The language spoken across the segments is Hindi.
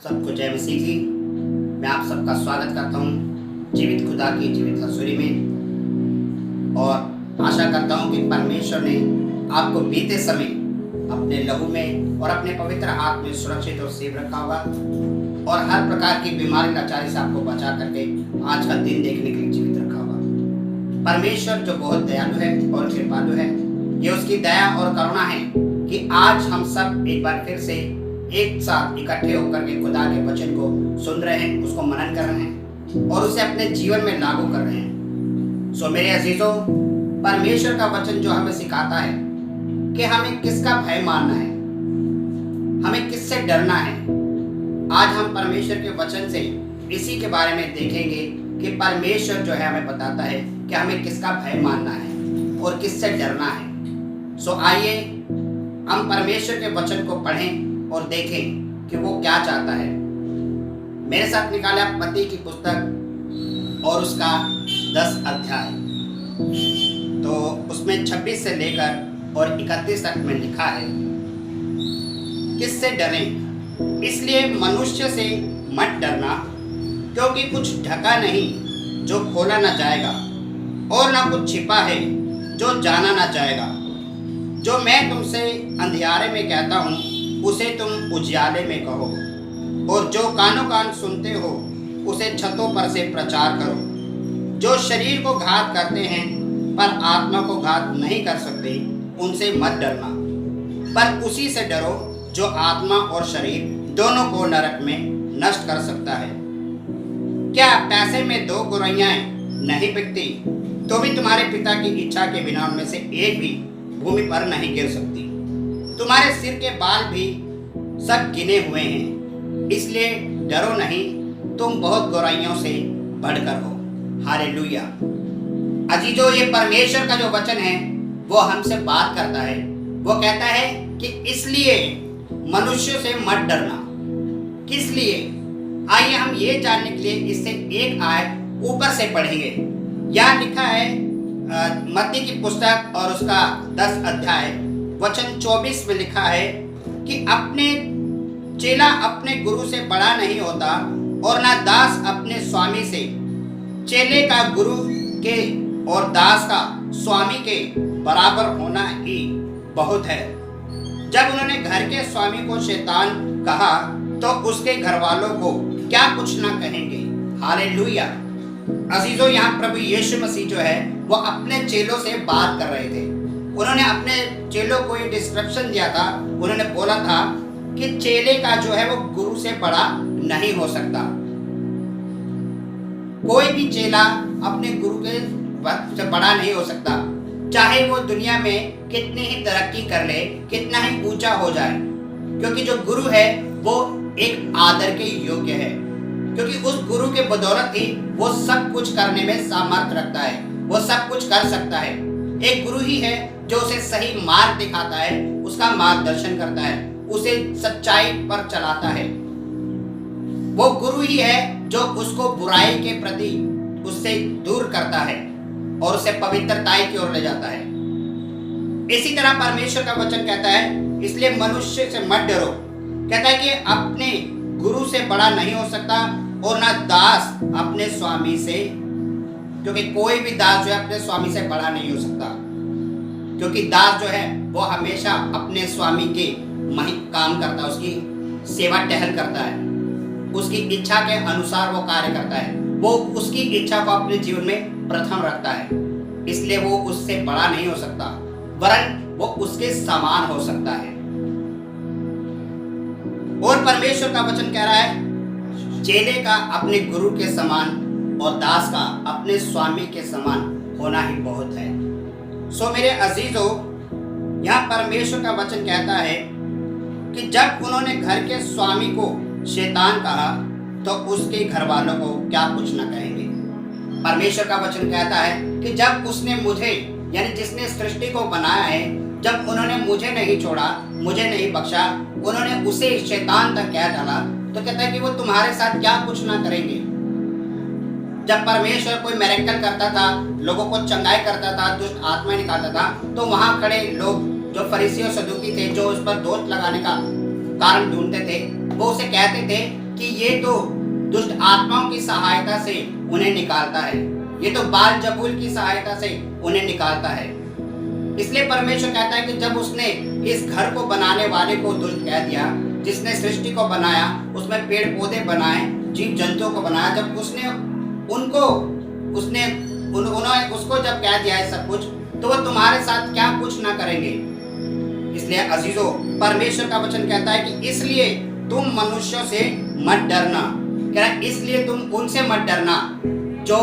सबको जय मसीह जी। मैं आप सबका स्वागत करता हूँ जीवित खुदा की जीवित हसूरी में, और आशा करता हूँ कि परमेश्वर ने आपको बीते समय अपने लहू में और अपने पवित्र हाथ में सुरक्षित और सेव रखा होगा, और हर प्रकार की बीमारी लाचारी से आपको बचा करके आज का दिन देखने के लिए जीवित रखा होगा। परमेश्वर जो बहुत दयालु है और कृपालु है, ये उसकी दया और करुणा है कि आज हम सब एक बार फिर से एक साथ इकट्ठे होकर के खुदा के वचन को सुन रहे हैं, उसको मनन कर रहे हैं और उसे अपने जीवन में लागू कर रहे हैं। सो मेरे अजीजों, परमेश्वर का वचन जो हमें सिखाता है कि हमें किसका भय मानना है, हमें किससे डरना है। आज हम परमेश्वर के वचन से इसी के बारे में देखेंगे कि परमेश्वर जो है हमें बताता है कि हमें किसका भय मानना है और किससे डरना है। सो आइए हम परमेश्वर के वचन को पढ़ें और देखें कि वो क्या चाहता है। मेरे साथ निकाले आप मत्ती की पुस्तक और उसका 10 अध्याय। तो उसमें 26 से लेकर और 31 तक में लिखा है, किससे डरें? इसलिए मनुष्य से मत डरना, क्योंकि कुछ ढका नहीं जो खोला न जाएगा, और न कुछ छिपा है जो जाना न जाएगा। जो मैं तुमसे अंधियारे में कहता हूँ उसे तुम उजियाले में कहो, और जो कानों कान सुनते हो उसे छतों पर से प्रचार करो। जो शरीर को घात करते हैं पर आत्मा को घात नहीं कर सकते, उनसे मत डरना, पर उसी से डरो जो आत्मा और शरीर दोनों को नरक में नष्ट कर सकता है। क्या पैसे में 2 गौरैयाँ नहीं बिकती, तो भी तुम्हारे पिता की इच्छा के बिना उनमें से एक भी भूमि पर नहीं गिर सकती। तुम्हारे सिर के बाल भी सब गिने हुए हैं, इसलिए डरो नहीं, तुम बहुत गौरैयों से बढ़कर हो। हालेलुया। अजीजों, ये परमेश्वर का जो वचन है वो हमसे बात करता है। वो कहता है कि इसलिए मनुष्य से मत डरना। किस लिए? आइए हम ये जानने के लिए इससे एक आयत ऊपर से पढ़ेंगे। यहाँ लिखा है मत्ती की पुस्तक और उसका 10 अध्याय वचन 24 में लिखा है कि अपने चेला अपने गुरु से बड़ा नहीं होता, और ना दास अपने स्वामी से। चेले का गुरु के और दास का स्वामी के बराबर होना ही बहुत है। जब उन्होंने घर के स्वामी को शैतान कहा, तो उसके घर वालों को क्या कुछ ना कहेंगे। हालेलुया। अजीजों, यहाँ प्रभु यीशु मसीह जो है वो अपने चेलों से बात कर रहे थे। उन्होंने अपने चेलों को ये डिस्क्रिप्शन दिया था। उन्होंने बोला था कि चेले का जो है वो गुरु से बड़ा नहीं हो सकता। कोई भी चेला अपने गुरु के से बड़ा नहीं हो सकता, चाहे वो दुनिया में कितनी ही तरक्की कर ले, कितना ही ऊंचा हो जाए, क्योंकि जो गुरु है वो एक आदर के योग्य है, क्योंकि उस गुरु के बदौलत ही वो सब कुछ करने में सामर्थ्य रखता है, वो सब कुछ कर सकता है। एक गुरु ही है जो उसे सही मार्ग दिखाता है, उसका मार्गदर्शन करता है, उसे सच्चाई पर चलाता है। वो गुरु ही है जो उसको बुराई के प्रति उससे दूर करता है और उसे पवित्रताई की ओर ले जाता है। इसी तरह परमेश्वर का वचन कहता है, इसलिए मनुष्य से मत डरो। कहता है कि अपने गुरु से बड़ा नहीं हो सकता, और ना दास अपने स्वामी से, क्योंकि कोई भी दास जो है अपने स्वामी से बड़ा नहीं हो सकता, क्योंकि दास जो है वो हमेशा अपने स्वामी के काम करता है, उसकी सेवा टहल करता है, उसकी इच्छा के अनुसार वो कार्य करता है, वो उसकी इच्छा को अपने जीवन में प्रथम रखता है। इसलिए वो उससे बड़ा नहीं हो सकता, वरन वो उसके समान हो सकता है। और परमेश्वर का वचन कह रहा है, चेले का अपने गुरु के समान और दास का अपने स्वामी के समान होना ही बहुत है। सो मेरे अजीजों, यहाँ परमेश्वर का वचन कहता है कि जब उन्होंने घर के स्वामी को शैतान कहा, तो उसके घर वालों को क्या कुछ न कहेंगे। परमेश्वर का वचन कहता है कि जब उसने मुझे, यानी जिसने सृष्टि को बनाया है, जब उन्होंने मुझे नहीं छोड़ा, मुझे नहीं बख्शा, उन्होंने उसे शैतान तक कह डाला, तो कहता है कि वो तुम्हारे साथ क्या कुछ ना करेंगे। जब परमेश्वर कोई मिरेकल करता था, लोगों को चंगाई करता था, दुष्ट आत्मा निकालता था, तो वहां खड़े लोग जो फरीसी और सदूकी थे, जो उस पर दोष लगाने का कारण ढूंढते थे, वो उसे कहते थे कि ये तो दुष्ट आत्माओं की सहायता से उन्हें निकालता है, ये तो बाल जबूल की सहायता से उन्हें निकालता है। इसलिए परमेश्वर कहता है कि जब उसने इस घर को बनाने वाले को दुष्ट कह दिया, जिसने सृष्टि को बनाया, उसमें पेड़ पौधे बनाए, जीव जंतुओं को बनाया, जब उसने उन्होंने उसको जब कह दिया है सब कुछ, तो वो तुम्हारे साथ क्या कुछ ना करेंगे। इसलिए अजीजों, परमेश्वर का वचन कहता है कि इसलिए तुम मनुष्यों से मत डरना। कह रहा है इसलिए तुम उनसे मत डरना जो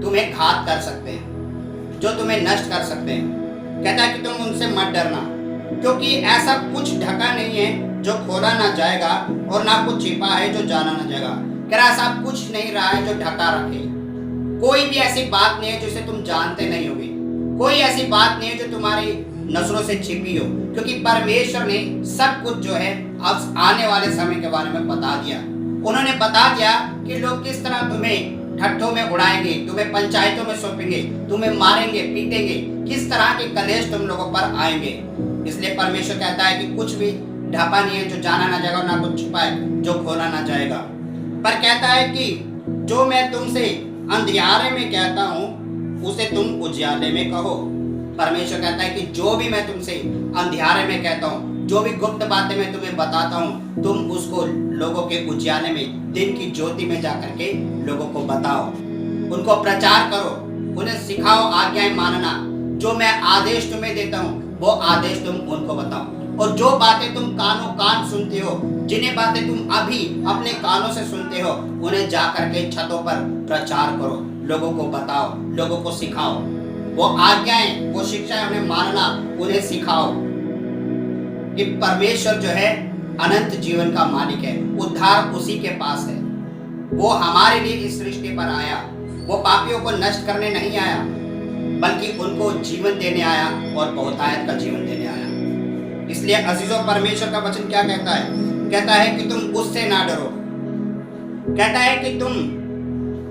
तुम्हें घात कर सकते हैं, जो तुम्हें नष्ट कर सकते हैं। कहता है कि तुम उनसे मत डरना, क्योंकि ऐसा कुछ ढका नहीं है जो खोला ना जाएगा, और ना कुछ छिपा है जो जाना ना जाएगा। कह रहा ऐसा कुछ नहीं रहा है जो ढका रखे। कोई भी ऐसी बात नहीं है जिसे तुम जानते नहीं होगे, कोई ऐसी बात नहीं है जो तुम्हारी नजरों से छिपी हो, क्योंकि परमेश्वर ने सब कुछ जो है अब आने वाले समय के बारे में बता दिया। उन्होंने बता दिया कि लोग किस तरह तुम्हें ठट्ठों में उड़ाएंगे, तुम्हें पंचायतों में सौंपेंगे, तुम्हें मारेंगे, पीटेंगे, किस तरह के कलेश तुम लोगों पर आएंगे। इसलिए परमेश्वर कहता है कि कुछ भी ढापा नहीं है जो जाना ना जाएगा, ना कुछ छिपा है जो खोला ना जाएगा। पर कहता है कि जो मैं तुमसे अंधियारे में कहता हूँ उसे तुम उजियाले में कहो। परमेश्वर कहता है कि जो भी मैं तुमसे अंधियारे में कहता हूँ, जो भी गुप्त बातें मैं तुम्हें बताता हूँ, तुम उसको लोगों के उजियाले में, दिन की ज्योति में जाकर के लोगों को बताओ, उनको प्रचार करो, उन्हें सिखाओ आज्ञाएं मानना। जो मैं आदेश तुम्हें देता हूँ वो आदेश तुम उनको बताओ, और जो बातें तुम कानों कान सुनते हो, जिन्हें बातें तुम अभी अपने कानों से सुनते हो, उन्हें जाकर के छतों पर प्रचार करो, लोगों को बताओ, लोगों को सिखाओ। वो आज्ञाएं, वो शिक्षाएं उन्हें मानना, उन्हें सिखाओ कि परमेश्वर जो है अनंत जीवन का मालिक है, उद्धार उसी के पास है। वो हमारे लिए इस सृष्टि पर आया, वो पापियों को नष्ट करने नहीं आया, बल्कि उनको जीवन देने आया, और बहुतायत का जीवन देने आया। इसलिए अजीजों, परमेश्वर का वचन क्या कहता है? कहता है कि तुम उससे ना डरो। कहता है कि तुम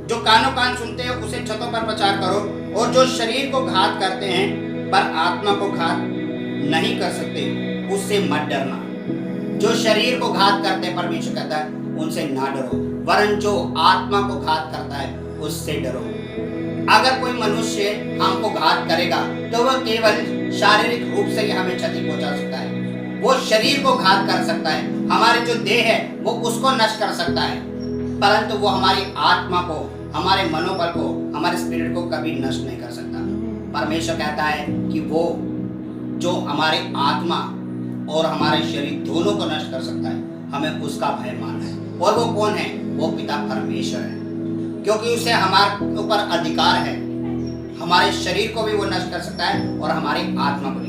जो कानों कान सुनते हो उसे छतों पर प्रचार करो, और जो शरीर को घात करते हैं पर आत्मा को घात नहीं कर सकते उससे मत डरना। जो शरीर को घात करते हैं, परमेश्वर कहता है उनसे ना डरो, वरन जो आत्मा को घात करता है उससे डरो। अगर कोई मनुष्य हमको घात करेगा तो वह केवल शारीरिक रूप से ही हमें क्षति पहुंचा सकता है, वो शरीर को घात कर सकता है, हमारी जो देह है वो उसको नष्ट कर सकता है, परंतु वो हमारी आत्मा को, हमारे मनोबल को, हमारे स्पिरिट को कभी नष्ट नहीं कर सकता। परमेश्वर कहता है कि वो जो हमारी आत्मा और हमारे शरीर दोनों को नष्ट कर सकता है, हमें उसका भय मानना है। और वो कौन है? वो पिता परमेश्वर है, क्योंकि उसे हमारे ऊपर अधिकार है। हमारे शरीर को भी वो नष्ट कर सकता है और हमारी आत्मा को भी।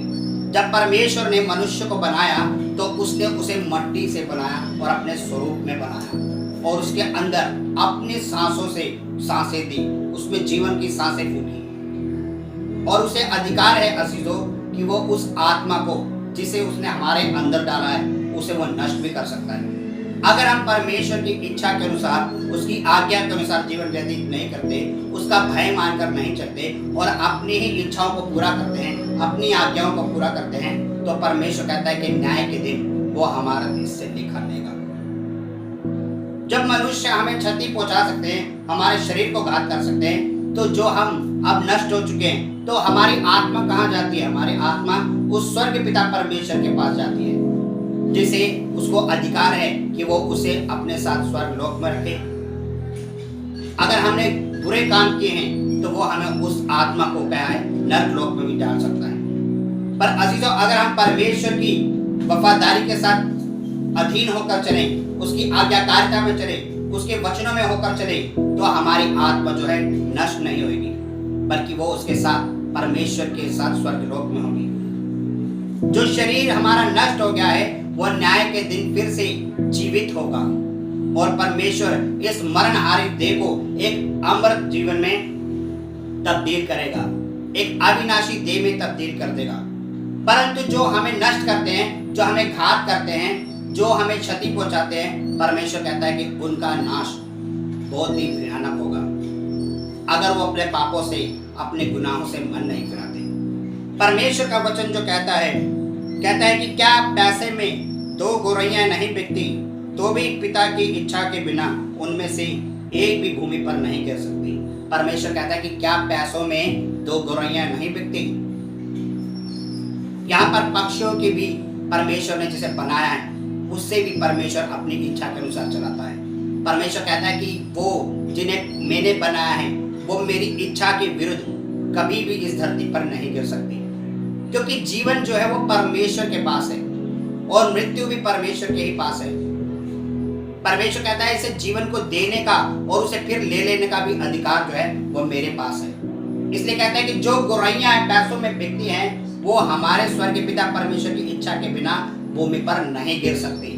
जब परमेश्वर ने मनुष्य को बनाया तो उसने उसे मिट्टी से बनाया और अपने स्वरूप में बनाया, और उसके अंदर अपनी सांसों से सांसें दी, उसमें जीवन की सांसें फूकी, और उसे अधिकार है अजीजों कि वो उस आत्मा को जिसे उसने हमारे अंदर डाला है उसे वो नष्ट भी कर सकता है। अगर हम परमेश्वर की इच्छा के अनुसार, उसकी आज्ञा के अनुसार जीवन व्यतीत नहीं करते, उसका भय मानकर नहीं चलते और अपनी ही इच्छाओं को पूरा करते हैं, अपनी आज्ञाओं को पूरा करते हैं, तो परमेश्वर कहता है कि न्याय के दिन वो हमारा हिस्से लिखा लेगा। जब मनुष्य हमें क्षति पहुंचा सकते हैं, हमारे शरीर को घात कर सकते हैं, तो जो हम अब नष्ट हो चुके हैं, तो हमारी आत्मा कहाँ जाती है? हमारी आत्मा उस स्वर्ग पिता परमेश्वर के पास जाती है, जिसे उसको अधिकार है कि वो उसे अपने साथ स्वर्ग लोक में रखे। अगर हमने बुरे काम किए हैं तो वो हमें उस आत्मा को क्या है, नरक लोक में भी डाल सकता है। पर अजीजों, अगर हम परमेश्वर की वफादारी के साथ अधीन होकर चले, उसकी आज्ञाकारिता में चले, उसके वचनों में होकर चले, तो हमारी आत्मा जो है नष्ट नहीं होगी, बल्कि वो उसके साथ, परमेश्वर के साथ स्वर्ग लोक में होगी। जो शरीर हमारा नष्ट हो गया है वो न्याय के दिन फिर से जीवित होगा, और परमेश्वर इस मरणहारी देह को एक अमृत जीवन में तब्दील करेगा, एक अविनाशी देह में तब्दील कर देगा। परंतु जो हमें नष्ट करते हैं, जो हमें घात करते हैं, जो हमें क्षति पहुंचाते हैं, परमेश्वर कहता है कि उनका नाश बहुत ही भयानक होगा, अगर वो अपने पापों से, अपने गुनाहों से मन नहीं फिराते। परमेश्वर का वचन जो कहता है कि क्या पैसे में 2 गौरैयां नहीं बिकती, तो भी पिता की इच्छा के बिना उनमें से एक भी भूमि पर नहीं गिर सकती। परमेश्वर कहता है कि क्या पैसों में दो गौरैया नहीं बिकती। यहाँ पर पक्षियों की भी परमेश्वर ने जिसे बनाया है उससे भी परमेश्वर अपनी इच्छा के अनुसार चलाता है। परमेश्वर कहता है कि वो जिन्हें मैंने बनाया है वो मेरी इच्छा के विरुद्ध कभी भी इस धरती पर नहीं गिर सकती, क्योंकि जीवन जो है वो परमेश्वर के पास है और मृत्यु भी परमेश्वर के ही पास है। परमेश्वर कहता है इसे जीवन को देने का और उसे फिर ले लेने का भी अधिकार जो है वो मेरे पास है। इसलिए कहता है कि जो गौरैया पैसों में बिकती हैं वो हमारे स्वर्गीय पिता परमेश्वर की इच्छा के बिना भूमि पर नहीं गिर सकती।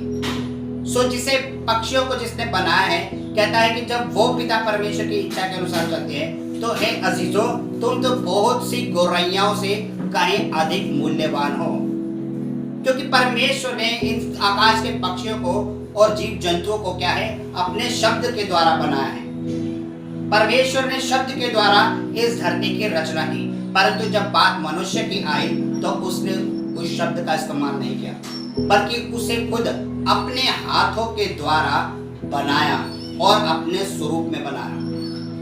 सो जिसे पक्षियों को जिसने बनाया है कहता है कि जब वो पिता परमेश्वर की इच्छा के अनुसार चलते हैं तो हे अजीजों, तुम तो बहुत सी गौरैयाओं से कहीं अधिक मूल्यवान हो, क्योंकि परमेश्वर ने इन आकाश के पक्षियों को और जीव जंतुओं को क्या है अपने शब्द के द्वारा बनाया है। परमेश्वर ने शब्द के द्वारा इस धरती की रचना की, परंतु जब बात मनुष्य की आई तो उसने उस शब्द का इस्तेमाल नहीं किया, बल्कि उसे खुद अपने हाथों के द्वारा बनाया और अपने स्वरूप में बनाया।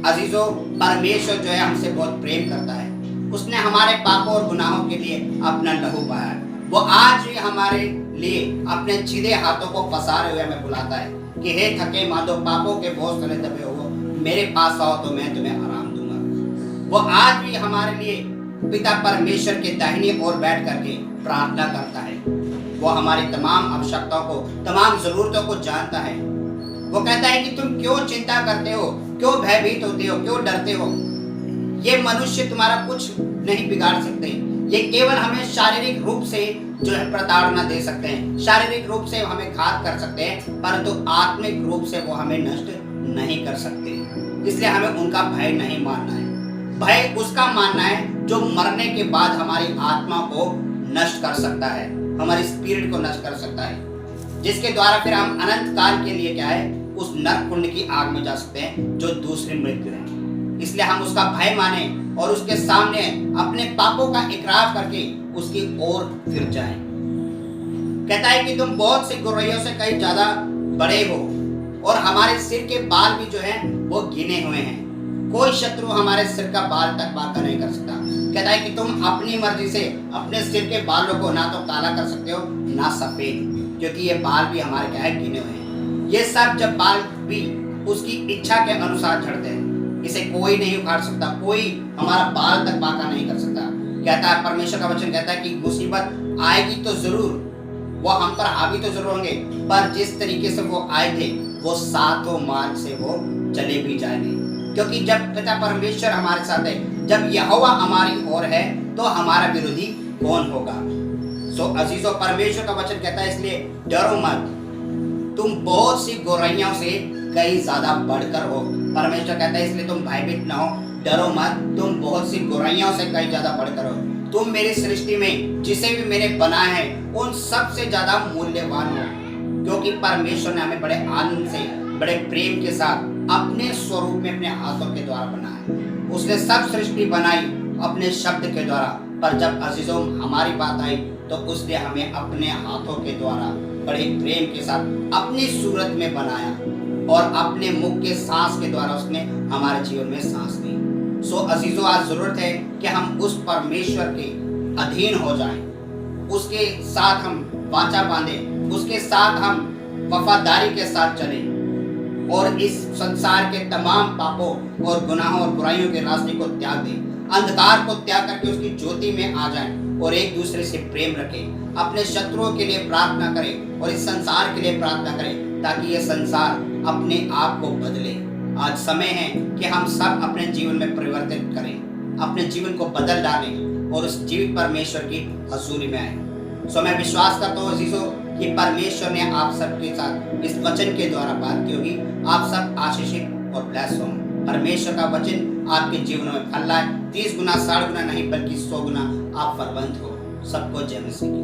अजीजों, परमेश्वर जो है हमसे बहुत प्रेम करता है। उसने हमारे पापों और गुनाहों के लिए अपना लहू बहाया। वो आज भी हमारे लिए अपने सीधे हाथों को पसारे हुए हमें बुलाता है कि हे थके मादो पापों के बोझ तले दबे हो, मेरे पास आओ तो मैं तुम्हें आराम दूंगा। वो आज भी हमारे लिए पिता परमेश्वर के दाहिनी ओर बैठ करके प्रार्थना करता है। वो हमारी तमाम आवश्यकताओं को, तमाम जरूरतों को जानता है। वो कहता है कि तुम क्यों चिंता करते हो, क्यों भयभीत होते हो, क्यों डरते हो। ये मनुष्य तुम्हारा कुछ नहीं बिगाड़ सकते। ये केवल हमें शारीरिक रूप से जो है प्रताड़ना दे सकते हैं, शारीरिक रूप से हमें घात कर सकते हैं, परंतु आत्मिक रूप से वो हमें नष्ट नहीं कर सकते। इसलिए हमें उनका भय नहीं मानना है। भय उसका मानना है जो मरने के बाद हमारी आत्मा को नष्ट कर सकता है, हमारी स्पिरिट को नष्ट कर सकता है, जिसके द्वारा फिर हम अनंत काल के लिए क्या है उस नरक कुंड की आग में जा सकते हैं जो दूसरी मृत्यु है। इसलिए हम उसका भय माने और उसके सामने अपने पापों का इकरार करके उसकी ओर फिर जाएं। कहता है कि तुम बहुत सी गौरैयों से कहीं ज्यादा बड़े हो और हमारे सिर के बाल भी जो हैं वो गिने हुए हैं। कोई शत्रु हमारे सिर का बाल तक बाका नहीं कर सकता। कहता है कि तुम अपनी मर्जी से अपने सिर के बालों को ना तो काला कर सकते हो ना सफेद, क्योंकि ये बाल भी हमारे क्या है गिने हुए हैं। ये सब जब बाल भी उसकी इच्छा के अनुसार झड़ते हैं, इसे कोई नहीं उखाड़ सकता, कोई हमारा बाल तक बाका नहीं कर सकता। कहता है परमेश्वर का वचन कहता है कि मुसीबत आएगी तो जरूर, वो हम पर हावी तो जरूर होंगे, पर जिस तरीके से वो आए थे वो सातों मार्ग से वो चले भी जाएंगे। क्योंकि जब पिता परमेश्वर हमारे साथ है, जब यहोवा हमारी ओर है, तो हमारा विरोधी कौन होगा। सो अजीजों, परमेश्वर का वचन कहता है इसलिए डरो मत, तुम बहुत सी गौरैयों से कहीं ज्यादा बढ़कर हो। परमेश्वर कहता है इसलिए तुम भयभीत न हो, डरो मत, तुम बहुत सी गौरैयों से कहीं ज्यादा बढ़कर हो। तुम मेरी सृष्टि में जिसे भी मैंने बनाया है उन सबसे ज्यादा मूल्यवान हो, क्योंकि परमेश्वर ने हमें बड़े आनंद से, बड़े प्रेम के साथ अपने स्वरूप में अपने हाथों के द्वारा बनाया। उसने सब सृष्टि बनाई अपने शब्द के द्वारा, पर जब अजीजों हमारी बात आई तो उसने हमें अपने हाथों के द्वारा बड़े प्रेम के साथ अपनी सूरत में बनाया और अपने मुख के सांस के द्वारा उसने हमारे जीवन में सांस दी। सो अजीजों, आज जरूरत है कि हम उस परमेश्वर के अधीन हो जाएं, उसके साथ हम वाचा बांधें, उसके साथ हम वफादारी के साथ चलें और इस संसार के तमाम पापों और गुनाहों और बुराइयों के रास्ते को त्याग दें, अंधकार को त्याग करके उसकी ज्योति में आ जाएं और एक दूसरे से प्रेम रखें, अपने शत्रुओं के लिए प्रार्थना करें और इस संसार के लिए प्रार्थना करें, ताकि ये संसार अपने आप को बदले। आज समय है कि हम सब अपने जीवन में परिवर्तित करें, अपने जीवन को बदल डालें और उस जीवित परमेश्वर की हजूरी में आए। सो मैं विश्वास करता हूँ अजीजों कि परमेश्वर ने आप सबके साथ इस वचन के द्वारा बात की होगी। आप सब आशीषित और ब्लेस हों। परमेश्वर का वचन आपके जीवन में फल लाए, 30 गुना 60 गुना नहीं बल्कि 100 गुना आप फलवंत हो। सबको जय मसीह की।